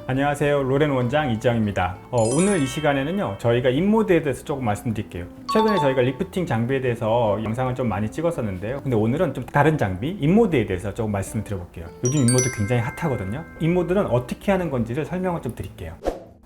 안녕하세요, 로렌 원장 이지영입니다. 오늘 이 시간에는요, 저희가 인모드에 대해서 조금 말씀드릴게요. 최근에 저희가 리프팅 장비에 대해서 영상을 좀 많이 찍었었는데요, 근데 오늘은 좀 다른 장비, 인모드에 대해서 조금 말씀을 드려볼게요. 요즘 인모드 굉장히 핫하거든요. 인모드는 어떻게 하는 건지를 설명을 좀 드릴게요.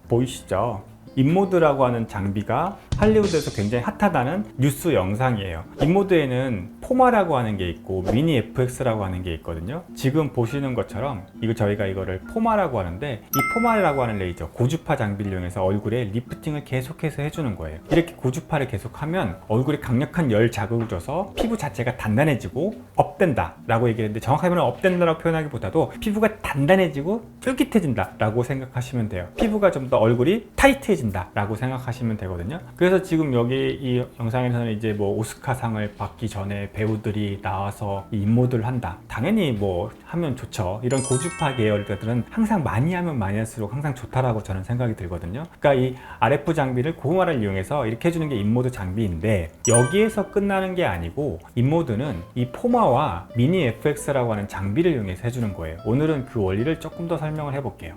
보이시죠? 인모드라고 하는 장비가 할리우드에서 굉장히 핫하다는 뉴스 영상이에요. 인모드에는 포마라고 하는 게 있고 미니 FX라고 하는 게 있거든요. 지금 보시는 것처럼 저희가 이거를 포마라고 하는데, 이 포마라고 하는 레이저, 고주파 장비를 이용해서 얼굴에 리프팅을 계속해서 해주는 거예요. 이렇게 고주파를 계속하면 얼굴에 강력한 열 자극을 줘서 피부 자체가 단단해지고 업된다 라고 얘기했는데, 정확하게 말하면 업된다라고 표현하기보다도 피부가 단단해지고 쫄깃해진다 라고 생각하시면 돼요. 피부가 좀 더 얼굴이 타이트해진다 라고 생각하시면 되거든요. 그래서 지금 여기 이 영상에서는 이제 뭐 오스카상을 받기 전에 배우들이 나와서 이 인모드를 한다, 당연히 뭐 하면 좋죠. 이런 고주파 계열들은 항상 많이 하면 많이 할수록 항상 좋다라고 저는 생각이 들거든요. 그러니까 이 RF 장비를 고구마를 이용해서 이렇게 해주는 게 인모드 장비인데, 여기에서 끝나는 게 아니고 인모드는 이 포마와 미니 FX라고 하는 장비를 이용해서 해주는 거예요. 오늘은 그 원리를 조금 더 설명을 해볼게요.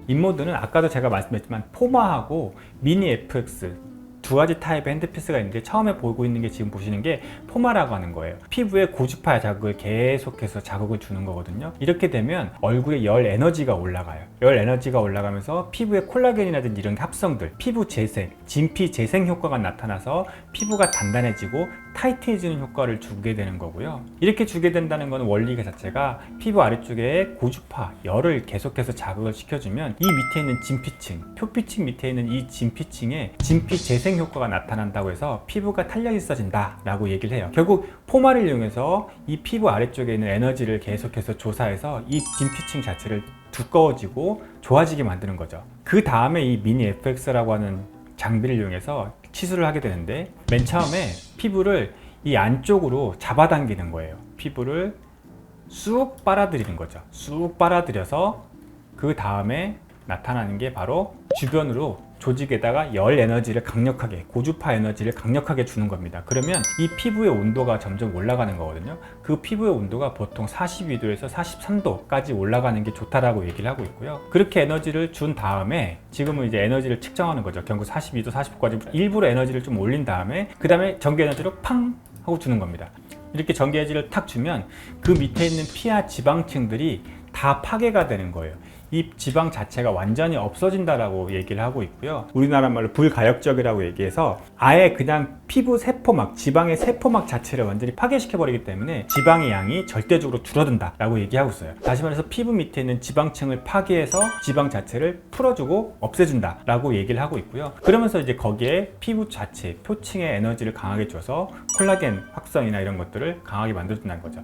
인모드는 아까도 제가 말씀했지만 포마하고 미니 FX 두 가지 타입의 핸드피스가 있는데, 처음에 보고 있는 게 지금 보시는 게 포마라고 하는 거예요. 피부에 고주파 자극을 계속해서 자극을 주는 거거든요. 이렇게 되면 얼굴에 열 에너지가 올라가요. 열 에너지가 올라가면서 피부에 콜라겐이라든지 이런 합성들, 피부 재생, 진피 재생 효과가 나타나서 피부가 단단해지고 타이트해지는 효과를 주게 되는 거고요. 이렇게 주게 된다는 건 원리 자체가 피부 아래쪽에 고주파, 열을 계속해서 자극을 시켜주면 이 밑에 있는 진피층, 표피층 밑에 있는 이 진피층에 진피 재생 효과가 나타난다고 해서 피부가 탄력 있어진다 라고 얘기를 해요. 결국 포마를 이용해서 이 피부 아래쪽에 있는 에너지를 계속해서 조사해서 이 진피층 자체를 두꺼워지고 좋아지게 만드는 거죠. 그 다음에 이 미니 FX라고 하는 장비를 이용해서 치수를 하게 되는데, 맨 처음에 피부를 이 안쪽으로 잡아당기는 거예요. 피부를 쑥 빨아들이는 거죠. 쑥 빨아들여서 그 다음에 나타나는 게 바로 주변으로 조직에다가 열 에너지를 강력하게, 고주파 에너지를 강력하게 주는 겁니다. 그러면 이 피부의 온도가 점점 올라가는 거거든요. 그 피부의 온도가 보통 42도에서 43도까지 올라가는 게 좋다라고 얘기를 하고 있고요. 그렇게 에너지를 준 다음에 지금은 이제 에너지를 측정하는 거죠. 결국 42도, 49도까지 일부러 에너지를 좀 올린 다음에 그 다음에 전기 에너지를 팡 하고 주는 겁니다. 이렇게 전기 에너지를 탁 주면 그 밑에 있는 피하 지방층들이 다 파괴가 되는 거예요. 이 지방 자체가 완전히 없어진다라고 얘기를 하고 있고요. 우리나라 말로 불가역적이라고 얘기해서 아예 그냥 피부 세포막, 지방의 세포막 자체를 완전히 파괴시켜버리기 때문에 지방의 양이 절대적으로 줄어든다라고 얘기하고 있어요. 다시 말해서 피부 밑에 있는 지방층을 파괴해서 지방 자체를 풀어주고 없애준다라고 얘기를 하고 있고요. 그러면서 이제 거기에 피부 자체, 표층의 에너지를 강하게 줘서 콜라겐 확성이나 이런 것들을 강하게 만들어준다는 거죠.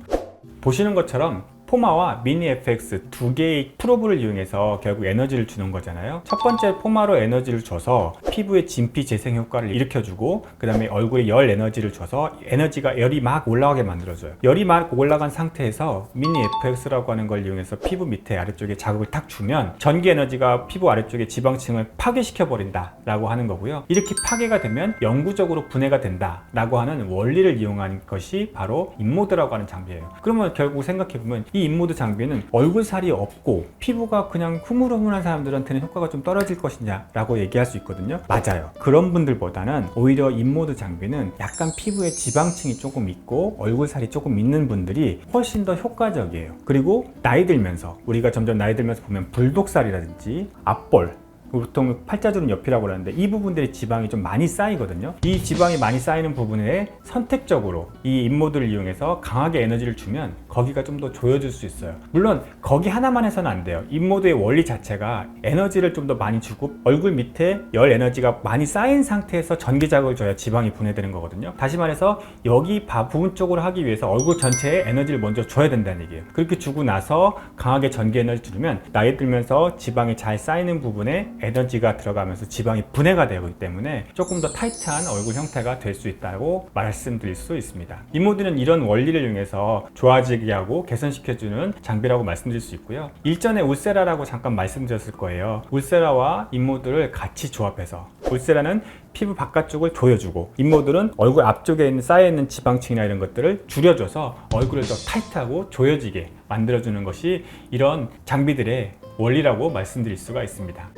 보시는 것처럼 포마와 미니 FX 두 개의 프로브를 이용해서 결국 에너지를 주는 거잖아요. 첫 번째 포마로 에너지를 줘서 피부의 진피 재생 효과를 일으켜주고, 그 다음에 얼굴에 열 에너지를 줘서 열이 막 올라가게 만들어줘요. 열이 막 올라간 상태에서 미니 FX라고 하는 걸 이용해서 피부 밑에 아래쪽에 자극을 탁 주면 전기 에너지가 피부 아래쪽에 지방층을 파괴시켜 버린다 라고 하는 거고요. 이렇게 파괴가 되면 영구적으로 분해가 된다 라고 하는 원리를 이용한 것이 바로 인모드라고 하는 장비예요. 그러면 결국 생각해보면 이 인모드 장비는 얼굴살이 없고 피부가 그냥 흐물흐물한 사람들한테는 효과가 좀 떨어질 것이냐 라고 얘기할 수 있거든요. 맞아요. 그런 분들보다는 오히려 인모드 장비는 약간 피부에 지방층이 조금 있고 얼굴살이 조금 있는 분들이 훨씬 더 효과적이에요. 그리고 나이 들면서, 우리가 점점 나이 들면서 보면 불독살이라든지 앞볼, 보통 팔자주름 옆이라고 하는데 이 부분들이 지방이 좀 많이 쌓이거든요. 이 지방이 많이 쌓이는 부분에 선택적으로 이 인모드를 이용해서 강하게 에너지를 주면 거기가 좀 더 조여질 수 있어요. 물론 거기 하나만 해서는 안 돼요. 인모드의 원리 자체가 에너지를 좀 더 많이 주고 얼굴 밑에 열 에너지가 많이 쌓인 상태에서 전기 자극을 줘야 지방이 분해되는 거거든요. 다시 말해서 여기 부분 쪽으로 하기 위해서 얼굴 전체에 에너지를 먼저 줘야 된다는 얘기예요. 그렇게 주고 나서 강하게 전기 에너지 주면 나이 들면서 지방이 잘 쌓이는 부분에 에너지가 들어가면서 지방이 분해가 되기 때문에 조금 더 타이트한 얼굴 형태가 될 수 있다고 말씀드릴 수 있습니다. 인모드는 이런 원리를 이용해서 좋아지게 하고 개선시켜주는 장비라고 말씀드릴 수 있고요. 일전에 울세라라고 잠깐 말씀드렸을 거예요. 울세라와 인모드를 같이 조합해서, 울세라는 피부 바깥쪽을 조여주고 인모드는 얼굴 앞쪽에 있는 쌓여있는 지방층이나 이런 것들을 줄여줘서 얼굴을 더 타이트하고 조여지게 만들어주는 것이 이런 장비들의 원리라고 말씀드릴 수가 있습니다.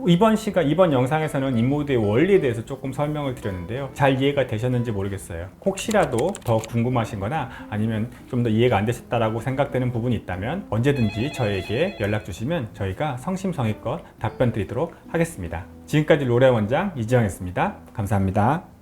이번 영상에서는 인모드의 원리에 대해서 조금 설명을 드렸는데요. 잘 이해가 되셨는지 모르겠어요. 혹시라도 더 궁금하신 거나 아니면 좀 더 이해가 안 되셨다라고 생각되는 부분이 있다면 언제든지 저에게 연락 주시면 저희가 성심성의껏 답변 드리도록 하겠습니다. 지금까지 로레 원장 이지영이었습니다. 감사합니다.